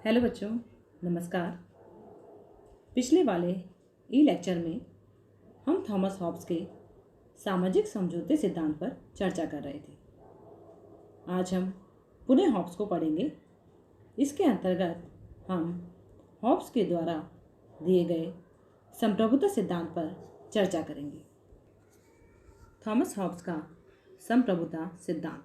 Hello बच्चों, नमस्कार। पिछले वाले ई लेक्चर में हम थॉमस हॉब्स के सामाजिक समझौते सिद्धांत पर चर्चा कर रहे थे। आज हम पुनः हॉब्स को पढ़ेंगे। इसके अंतर्गत हम हॉब्स के द्वारा दिए गए संप्रभुता सिद्धांत पर चर्चा करेंगे। थॉमस हॉब्स का संप्रभुता सिद्धांत।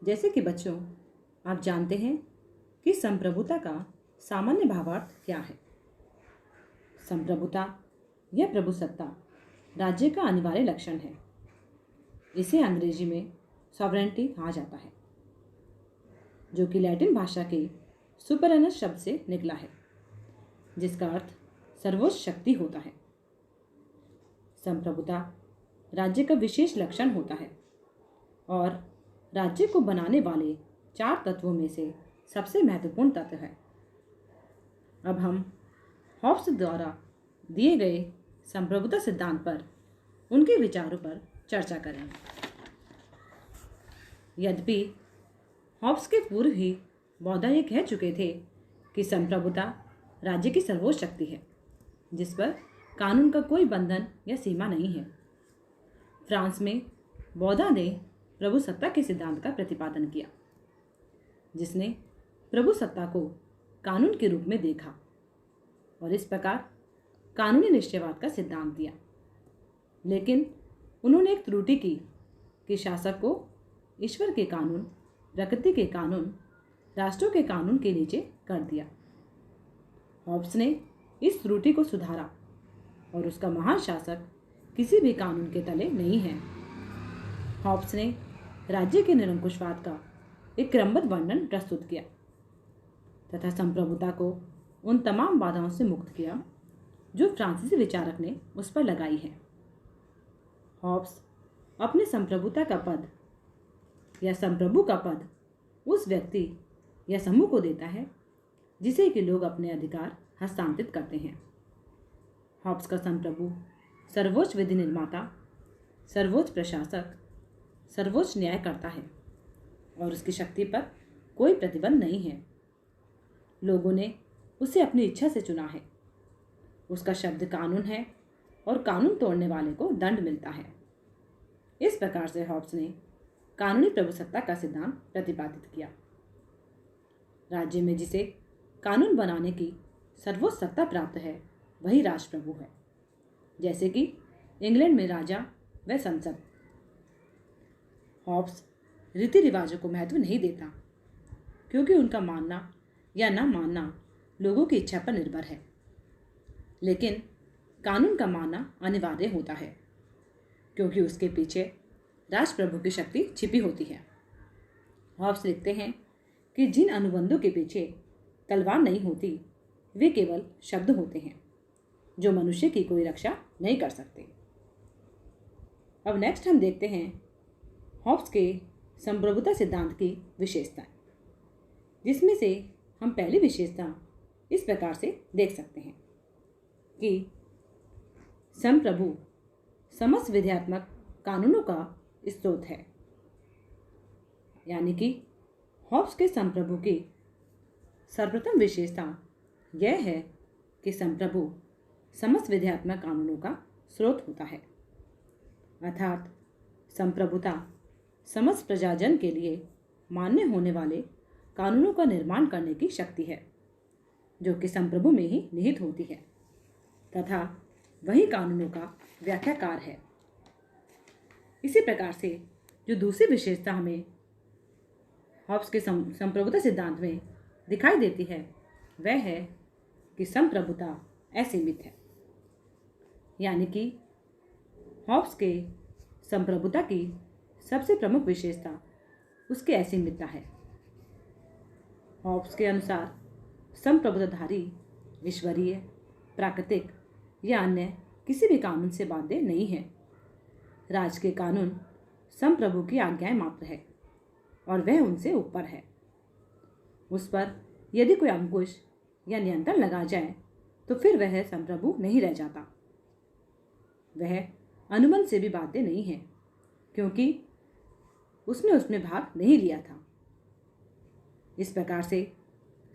जैसे कि बच्चों आप जानते हैं कि संप्रभुता का सामान्य भावार्थ क्या है। संप्रभुता या प्रभुसत्ता राज्य का अनिवार्य लक्षण है। इसे अंग्रेजी में सॉवरेनिटी कहा जाता है, जो कि लैटिन भाषा के सुपरनस शब्द से निकला है, जिसका अर्थ सर्वोच्च शक्ति होता है। संप्रभुता राज्य का विशेष लक्षण होता है और राज्य को बनाने वाले 4 तत्वों में से सबसे महत्वपूर्ण तत्व है। अब हम हॉब्स द्वारा दिए गए संप्रभुता सिद्धांत पर उनके विचारों पर चर्चा करेंगे। यद्यपि हॉब्स के पूर्व ही बौद्धा ये कह चुके थे कि संप्रभुता राज्य की सर्वोच्च शक्ति है, जिस पर कानून का कोई बंधन या सीमा नहीं है। फ्रांस में बौद्धा ने प्रभुसत्ता के सिद्धांत का प्रतिपादन किया, जिसने प्रभुसत्ता को कानून के रूप में देखा और इस प्रकार कानूनी निश्चयवाद का सिद्धांत दिया। लेकिन उन्होंने एक त्रुटि की कि शासक को ईश्वर के कानून, प्रकृति के कानून, राष्ट्रों के कानून के नीचे कर दिया। हॉब्स ने इस त्रुटि को सुधारा और उसका महान शासक किसी भी कानून के तले नहीं है। हॉब्स ने राज्य के निरंकुशवाद का एक क्रमबद्ध वर्णन प्रस्तुत किया तथा संप्रभुता को उन तमाम बाधाओं से मुक्त किया जो फ्रांसीसी विचारक ने उस पर लगाई है। हॉब्स अपने संप्रभुता का पद या संप्रभु का पद उस व्यक्ति या समूह को देता है जिसे कि लोग अपने अधिकार हस्तांतरित करते हैं। हॉब्स का संप्रभु सर्वोच्च विधि निर्माता, सर्वोच्च प्रशासक, सर्वोच्च न्याय करता है और उसकी शक्ति पर कोई प्रतिबंध नहीं है। लोगों ने उसे अपनी इच्छा से चुना है। उसका शब्द कानून है और कानून तोड़ने वाले को दंड मिलता है। इस प्रकार से हॉब्स ने कानूनी प्रभुसत्ता का सिद्धांत प्रतिपादित किया। राज्य में जिसे कानून बनाने की सर्वोच्च सत्ता प्राप्त है वही राष्ट्रप्रभु है, जैसे कि इंग्लैंड में राजा व संसद। हॉब्स रीति रिवाजों को महत्व नहीं देता, क्योंकि उनका मानना या न मानना लोगों की इच्छा पर निर्भर है। लेकिन कानून का मानना अनिवार्य होता है, क्योंकि उसके पीछे राष्ट्रप्रभु की शक्ति छिपी होती है। हॉब्स लिखते हैं कि जिन अनुबंधों के पीछे तलवार नहीं होती वे केवल शब्द होते हैं जो मनुष्य की कोई रक्षा नहीं कर सकते। अब नेक्स्ट हम देखते हैं हॉब्स के संप्रभुता सिद्धांत की विशेषताएं, जिसमें से हम पहली विशेषता इस प्रकार से देख सकते हैं कि संप्रभु समस्त विध्यात्मक कानूनों का स्रोत है। यानी कि हॉब्स के संप्रभु की सर्वप्रथम विशेषता यह है कि संप्रभु समस्त विध्यात्मक कानूनों का स्रोत होता है, अर्थात संप्रभुता समस्त प्रजाजन के लिए मान्य होने वाले कानूनों का निर्माण करने की शक्ति है, जो कि संप्रभु में ही निहित होती है तथा वही कानूनों का व्याख्याकार है। इसी प्रकार से जो दूसरी विशेषता हमें हॉब्स के संप्रभुता सिद्धांत में दिखाई देती है वह है कि संप्रभुता असीमित है। यानी कि हॉब्स के संप्रभुता की सबसे प्रमुख विशेषता उसकी असीमितता है। हॉब्स के अनुसार संप्रभुताधारी ईश्वरीय, प्राकृतिक या अन्य किसी भी कानून से बाध्य नहीं है। राज के कानून संप्रभु की आज्ञाएं मात्र है और वह उनसे ऊपर है। उस पर यदि कोई अंकुश या नियंत्रण लगा जाए तो फिर वह संप्रभु नहीं रह जाता। वह अनुबंध से भी बाध्य नहीं है, क्योंकि उसने उसमें भाग नहीं लिया था। इस प्रकार से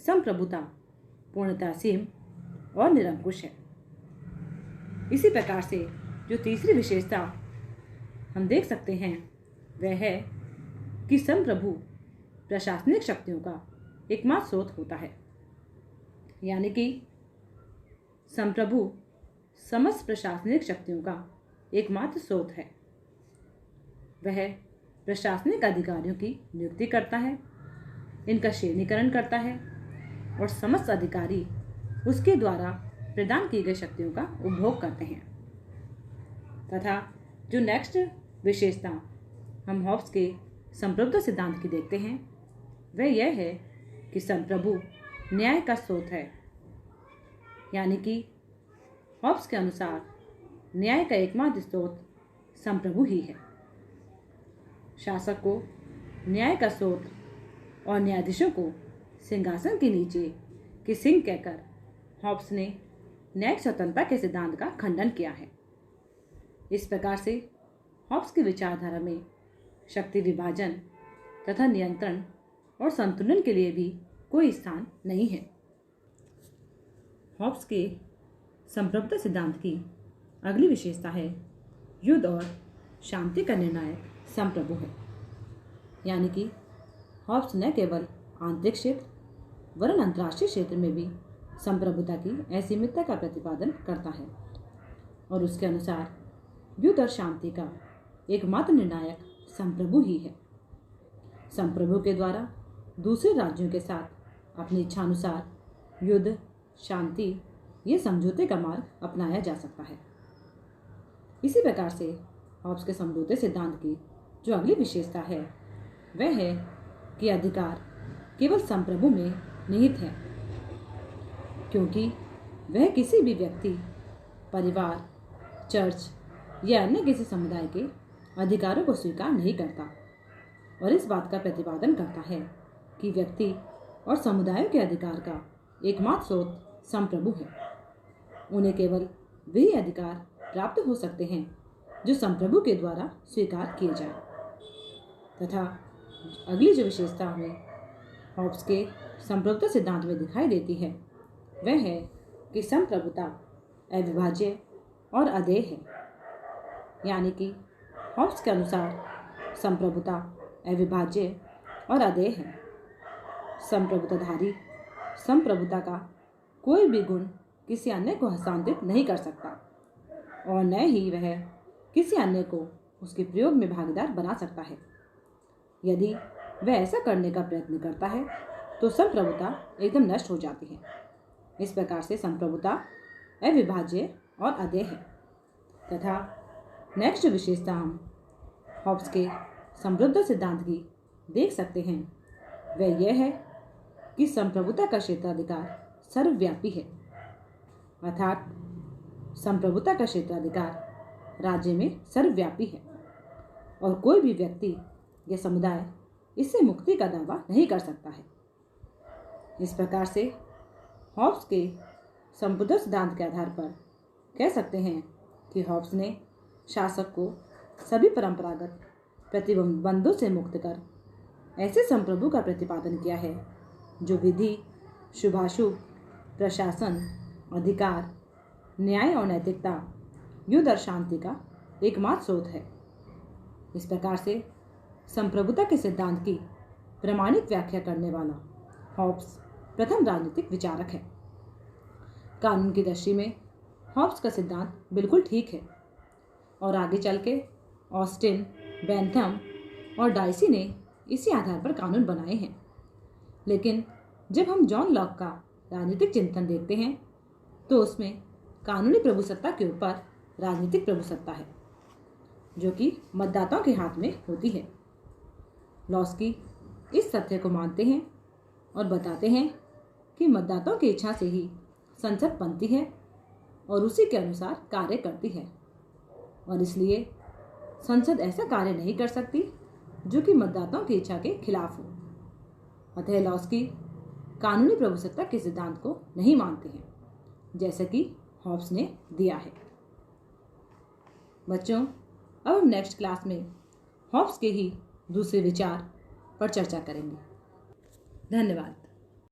संप्रभुता पूर्णतः सीम और निरंकुश है। इसी प्रकार से जो तीसरी विशेषता हम देख सकते हैं वह है कि संप्रभु प्रशासनिक शक्तियों का एकमात्र स्रोत होता है, यानी कि संप्रभु समस्त प्रशासनिक शक्तियों का एकमात्र स्रोत है। वह प्रशासनिक अधिकारियों की नियुक्ति करता है, इनका श्रेणीकरण करता है और समस्त अधिकारी उसके द्वारा प्रदान की गई शक्तियों का उपभोग करते हैं। तथा जो नेक्स्ट विशेषता हम हॉब्स के संप्रभुता सिद्धांत की देखते हैं वह यह है कि संप्रभु न्याय का स्रोत है, यानी कि हॉब्स के अनुसार न्याय का एकमात्र स्रोत संप्रभु ही है। शासक को न्याय का स्रोत और न्यायाधीशों को सिंहासन के नीचे की सिंह कहकर हॉब्स ने न्यायिक स्वतंत्रता के सिद्धांत का खंडन किया है। इस प्रकार से हॉब्स की विचारधारा में शक्ति विभाजन तथा नियंत्रण और संतुलन के लिए भी कोई स्थान नहीं है। हॉब्स के संप्रभुता सिद्धांत की अगली विशेषता है युद्ध और शांति का निर्णायक संप्रभु है, यानी कि हॉब्स न केवल आंतरिक क्षेत्र वरन अंतर्राष्ट्रीय क्षेत्र में भी संप्रभुता की असीमितता का प्रतिपादन करता है और उसके अनुसार युद्ध और शांति का एकमात्र निर्णायक संप्रभु ही है। संप्रभु के द्वारा दूसरे राज्यों के साथ अपनी इच्छानुसार युद्ध शांति ये समझौते का मार्ग अपनाया जा सकता है। इसी प्रकार से हॉब्स के समझौते सिद्धांत की जो अगली विशेषता है वह है कि अधिकार केवल संप्रभु में निहित है, क्योंकि वह किसी भी व्यक्ति, परिवार, चर्च या अन्य किसी समुदाय के अधिकारों को स्वीकार नहीं करता और इस बात का प्रतिपादन करता है कि व्यक्ति और समुदायों के अधिकार का एकमात्र स्रोत संप्रभु है। उन्हें केवल वही अधिकार प्राप्त हो सकते हैं जो संप्रभु के द्वारा स्वीकार किए जाए। तथा अगली जो विशेषता हमें हॉब्स के संप्रभुता सिद्धांत में दिखाई देती है वह है कि संप्रभुता अविभाज्य और अदेय है, यानी कि हॉब्स के अनुसार संप्रभुता अविभाज्य और अदेय है। संप्रभुताधारी संप्रभुता का कोई भी गुण किसी अन्य को हस्तांतरित नहीं कर सकता और न ही वह किसी अन्य को उसके प्रयोग में भागीदार बना सकता है। यदि वह ऐसा करने का प्रयत्न करता है तो संप्रभुता एकदम नष्ट हो जाती है। इस प्रकार से संप्रभुता अविभाज्य और अदेय है। तथा नेक्स्ट विशेषता हम हॉब्स के संप्रभुता सिद्धांत की देख सकते हैं वह यह है कि संप्रभुता का क्षेत्राधिकार सर्वव्यापी है, अर्थात संप्रभुता का क्षेत्राधिकार राज्य में सर्वव्यापी है और कोई भी व्यक्ति या समुदाय इससे मुक्ति का दावा नहीं कर सकता है। इस प्रकार से हॉब्स के संप्रभुता सिद्धांत के आधार पर कह सकते हैं कि हॉब्स ने शासक को सभी परंपरागत प्रतिबंधों से मुक्त कर ऐसे संप्रभु का प्रतिपादन किया है जो विधि, शुभाशुभ, प्रशासन, अधिकार, न्याय और नैतिकता, युद्ध और शांति का एकमात्र स्रोत है। इस प्रकार से संप्रभुता के सिद्धांत की प्रामाणिक व्याख्या करने वाला हॉब्स प्रथम राजनीतिक विचारक है। कानून की दृष्टि में हॉब्स का सिद्धांत बिल्कुल ठीक है और आगे चल के ऑस्टिन, बेंथम और डाइसी ने इसी आधार पर कानून बनाए हैं। लेकिन जब हम जॉन लॉक का राजनीतिक चिंतन देखते हैं तो उसमें कानूनी प्रभुसत्ता के ऊपर राजनीतिक प्रभुसत्ता है जो कि मतदाताओं के हाथ में होती है। लॉस्की इस तथ्य को मानते हैं और बताते हैं कि मतदाताओं की इच्छा से ही संसद बनती है और उसी के अनुसार कार्य करती है और इसलिए संसद ऐसा कार्य नहीं कर सकती जो कि मतदाताओं की इच्छा के खिलाफ हो। अतः लॉस्की कानूनी प्रभुसत्ता के सिद्धांत को नहीं मानते हैं जैसे कि हॉब्स ने दिया है। बच्चों, अब हम नेक्स्ट क्लास में हॉब्स के ही दूसरे विचार पर चर्चा करेंगे। धन्यवाद।